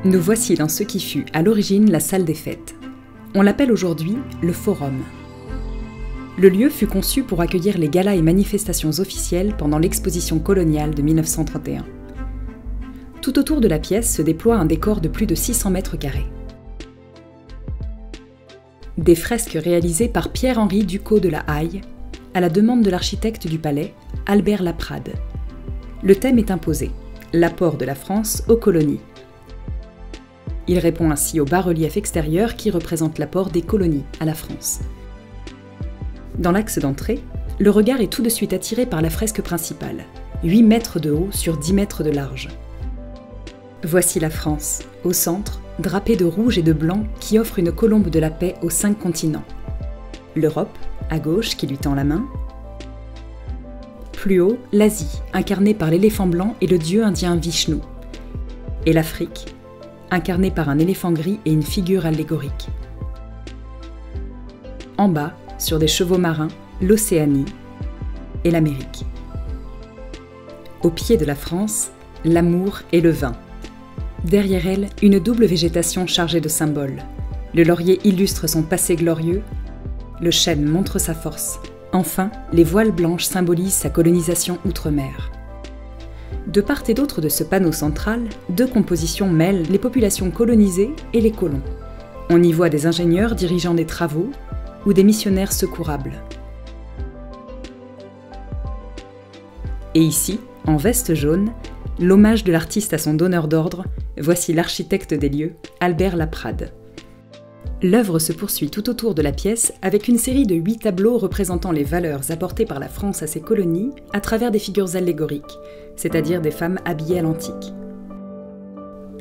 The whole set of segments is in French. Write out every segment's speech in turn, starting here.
Nous voici dans ce qui fut à l'origine la salle des fêtes. On l'appelle aujourd'hui le Forum. Le lieu fut conçu pour accueillir les galas et manifestations officielles pendant l'exposition coloniale de 1931. Tout autour de la pièce se déploie un décor de plus de 600 mètres carrés. Des fresques réalisées par Pierre-Henri Ducos de la Haye, à la demande de l'architecte du palais, Albert Laprade. Le thème est imposé, l'apport de la France aux colonies. Il répond ainsi au bas-relief extérieur qui représente l'apport des colonies à la France. Dans l'axe d'entrée, le regard est tout de suite attiré par la fresque principale, 8 mètres de haut sur 10 mètres de large. Voici la France, au centre, drapée de rouge et de blanc qui offre une colombe de la paix aux 5 continents. L'Europe, à gauche, qui lui tend la main. Plus haut, l'Asie, incarnée par l'éléphant blanc et le dieu indien Vishnu. Et l'Afrique, incarnée par un éléphant gris et une figure allégorique. En bas, sur des chevaux marins, l'Océanie et l'Amérique. Au pied de la France, l'amour et le vin. Derrière elle, une double végétation chargée de symboles. Le laurier illustre son passé glorieux, le chêne montre sa force. Enfin, les voiles blanches symbolisent sa colonisation outre-mer. De part et d'autre de ce panneau central, 2 compositions mêlent les populations colonisées et les colons. On y voit des ingénieurs dirigeant des travaux ou des missionnaires secourables. Et ici, en veste jaune, l'hommage de l'artiste à son donneur d'ordre, voici l'architecte des lieux, Albert Laprade. L'œuvre se poursuit tout autour de la pièce avec une série de 8 tableaux représentant les valeurs apportées par la France à ses colonies à travers des figures allégoriques, c'est-à-dire des femmes habillées à l'antique.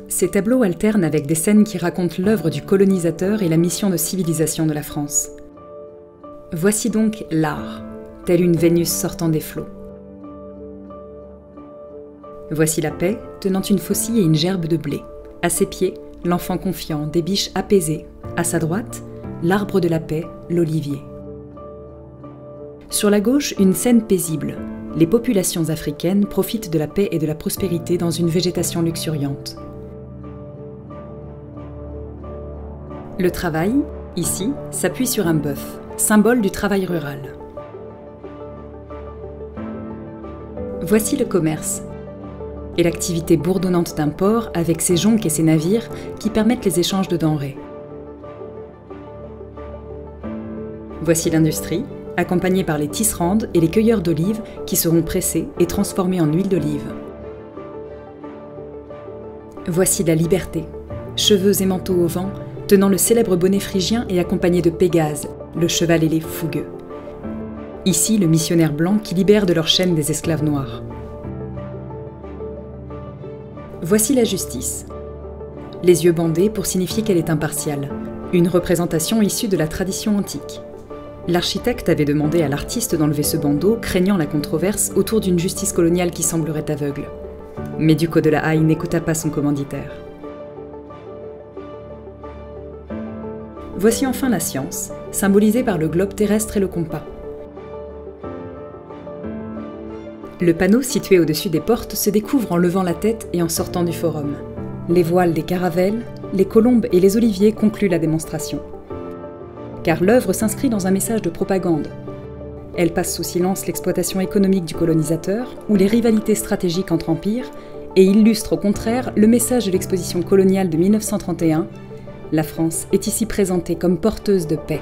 Ces tableaux alternent avec des scènes qui racontent l'œuvre du colonisateur et la mission de civilisation de la France. Voici donc l'art, telle une Vénus sortant des flots. Voici la paix, tenant une faucille et une gerbe de blé. À ses pieds, l'enfant confiant, des biches apaisées. À sa droite, l'arbre de la paix, l'olivier. Sur la gauche, une scène paisible. Les populations africaines profitent de la paix et de la prospérité dans une végétation luxuriante. Le travail, ici, s'appuie sur un bœuf, symbole du travail rural. Voici le commerce et l'activité bourdonnante d'un port avec ses jonques et ses navires qui permettent les échanges de denrées. Voici l'industrie, accompagnée par les tisserandes et les cueilleurs d'olives qui seront pressés et transformés en huile d'olive. Voici la liberté, cheveux et manteaux au vent, tenant le célèbre bonnet phrygien et accompagné de Pégase, le cheval ailé fougueux. Ici, le missionnaire blanc qui libère de leur chaîne des esclaves noirs. Voici la justice. Les yeux bandés pour signifier qu'elle est impartiale, une représentation issue de la tradition antique. L'architecte avait demandé à l'artiste d'enlever ce bandeau, craignant la controverse autour d'une justice coloniale qui semblerait aveugle. Mais Ducos de la Haye n'écouta pas son commanditaire. Voici enfin la science, symbolisée par le globe terrestre et le compas. Le panneau situé au-dessus des portes se découvre en levant la tête et en sortant du forum. Les voiles des caravelles, les colombes et les oliviers concluent la démonstration. Car l'œuvre s'inscrit dans un message de propagande. Elle passe sous silence l'exploitation économique du colonisateur ou les rivalités stratégiques entre empires et illustre au contraire le message de l'exposition coloniale de 1931. La France est ici présentée comme porteuse de paix.